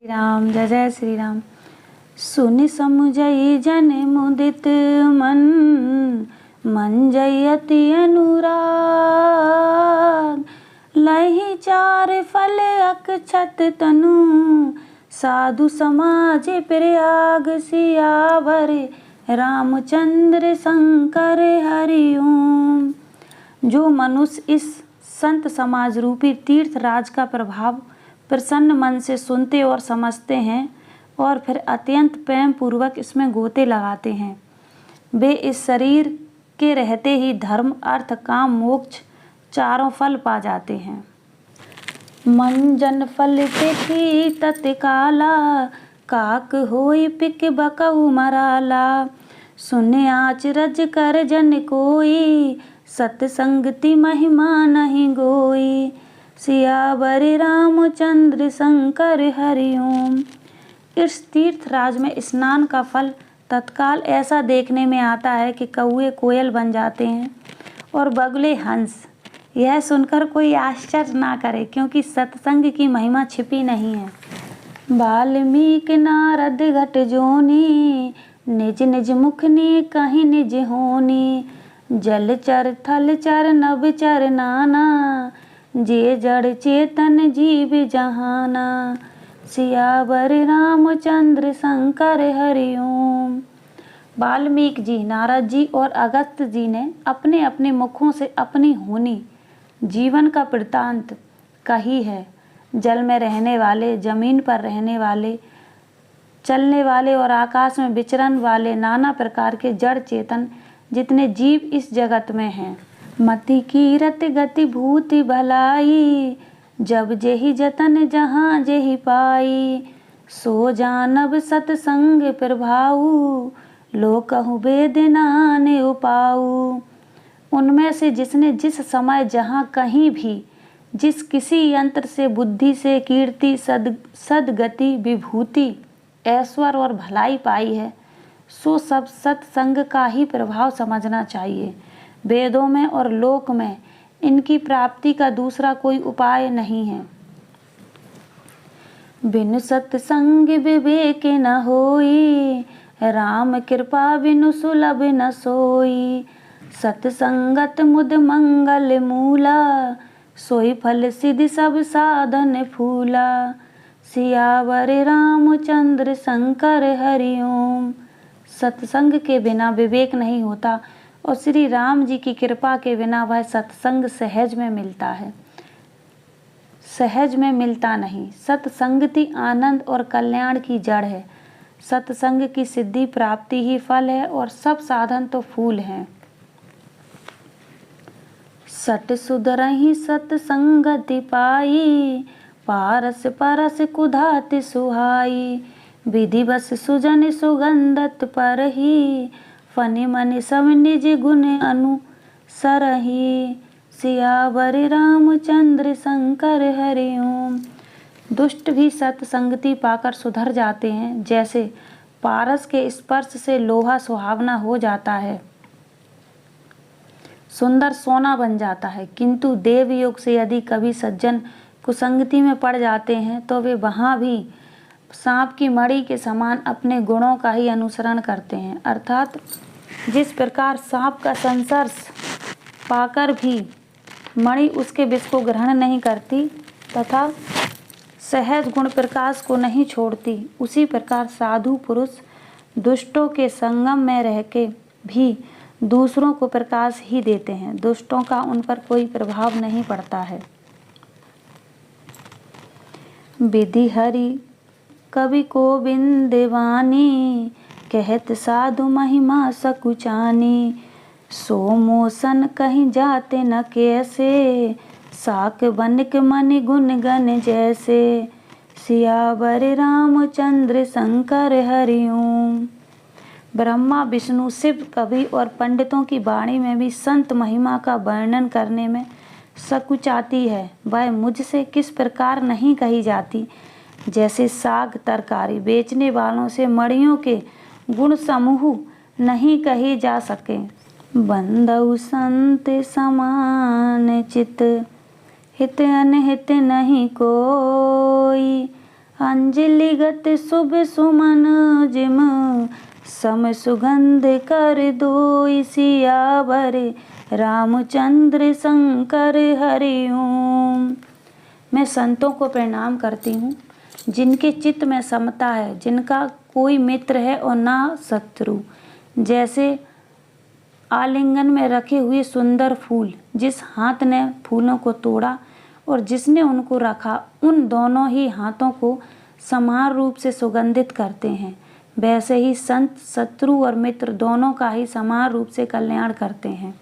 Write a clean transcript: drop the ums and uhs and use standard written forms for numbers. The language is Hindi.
राम जय जय श्री राम। सुनि समुझई जन मुदित मन, मन जयति अनुराग। लहि चार फल अक्षत तनु, साधु समाज प्रयाग। सियावर रामचंद्र शंकर हरि ओम। जो मनुष्य इस संत समाज रूपी तीर्थ राज का प्रभाव प्रसन्न मन से सुनते और समझते हैं और फिर अत्यंत प्रेम पूर्वक इसमें गोते लगाते हैं, वे इस शरीर के रहते ही धर्म अर्थ काम मोक्ष चारों फल पा जाते हैं। मन जन फल पेखी तत्काला, काक होई पिक बकऊ मराला। सुने आचरज कर जन कोई, सतसंगति महिमा नहीं गोई। सियावर रामचंद्र शंकर हरि ओम। इस तीर्थ राज में स्नान का फल तत्काल ऐसा देखने में आता है कि कौए कोयल बन जाते हैं और बगुले हंस। यह सुनकर कोई आश्चर्य ना करे, क्योंकि सत्संग की महिमा छिपी नहीं है। वाल्मीकि नारद घट जोनी, निज निज मुख ने कहीं निज होनी। जलचर थलचर नभचर नाना, जे जड़ चेतन जीव जहाना। सियावर रामचंद्र शंकर हरि ओम। वाल्मीकि जी, नारद जी और अगस्त्य जी ने अपने अपने मुखों से अपनी होनी जीवन का वृत्तांत कही है। जल में रहने वाले, जमीन पर रहने वाले, चलने वाले और आकाश में विचरण वाले नाना प्रकार के जड़ चेतन जितने जीव इस जगत में हैं। मति कीरत गति भूति भलाई, जब जेहि जतन जहाँ जेहि पाई। सो जानब सतसंग प्रभाऊ, लोकहु वेद नाने उपाऊ। उनमें से जिसने जिस समय जहाँ कहीं भी जिस किसी यंत्र से बुद्धि से कीर्ति सदगति विभूति ऐश्वर्य और भलाई पाई है, सो सब सत्संग का ही प्रभाव समझना चाहिए। वेदों में और लोक में इनकी प्राप्ति का दूसरा कोई उपाय नहीं है। बिनु सत्संग विवेक न होई, राम कृपा बिनु सुलभ न सोई। सत्संगत मुद मंगल मूला, सोई फल सिद्धि सब साधन फूला। सियावर रामचंद्र शंकर हरि ओम। सत्संग के बिना विवेक नहीं होता और श्री राम जी की कृपा के बिना वह सत्संग सहज में मिलता है, सहज में मिलता नहीं। सत्संगति आनंद और कल्याण की जड़ है। सत्संग की सिद्धि प्राप्ति ही फल है और सब साधन तो फूल हैं। सट सुधरहि सत्संगति पाई, पारस परस कुधाति सुहाई। विधि बस सुजन सुगंधत परही, फनि मनि सब निज गुण अनुसरहि। सियावर रामचंद्र शंकर हरि ओम। दुष्ट भी सत्संगति पाकर सुधर जाते हैं, जैसे पारस के स्पर्श से लोहा सुहावना हो जाता है, सुंदर सोना बन जाता है। किंतु देवयोग से यदि कभी सज्जन कुसंगति में पड़ जाते हैं तो वे वहाँ भी सांप की मणि के समान अपने गुणों का ही अनुसरण करते हैं। अर्थात जिस प्रकार सांप का संस्पर्श पाकर भी मणि उसके विष को ग्रहण नहीं करती तथा सहज गुण प्रकाश को नहीं छोड़ती, उसी प्रकार साधु पुरुष दुष्टों के संगम में रह के भी दूसरों को प्रकाश ही देते हैं। दुष्टों का उन पर कोई प्रभाव नहीं पड़ता है। विधि हरि कवि को बिंदवानी, कहत साधु महिमा सकुचानी। सो मोसन कहीं जाते न कैसे, साक बनिक मनि गुण गण जैसे। सियावर रामचंद्र शंकर हरि ओम। ब्रह्मा विष्णु शिव कवि और पंडितों की वाणी में भी संत महिमा का वर्णन करने में सकुचाती है। वह मुझसे किस प्रकार नहीं कही जाती, जैसे साग तरकारी बेचने वालों से मणियों के गुण समूह नहीं कहे जा सके। बंदउ संत समान चित, हित अनहित नहीं कोई। अंजलिगत शुभ सुमन जिम सम सुगंध कर दो सियावर रामचंद्र शंकर हरि ओम। मैं संतों को प्रणाम करती हूँ जिनके चित्त में समता है, जिनका कोई मित्र है और ना शत्रु। जैसे आलिंगन में रखे हुए सुंदर फूल, जिस हाथ ने फूलों को तोड़ा और जिसने उनको रखा, उन दोनों ही हाथों को समान रूप से सुगंधित करते हैं। वैसे ही संत शत्रु और मित्र दोनों का ही समान रूप से कल्याण करते हैं।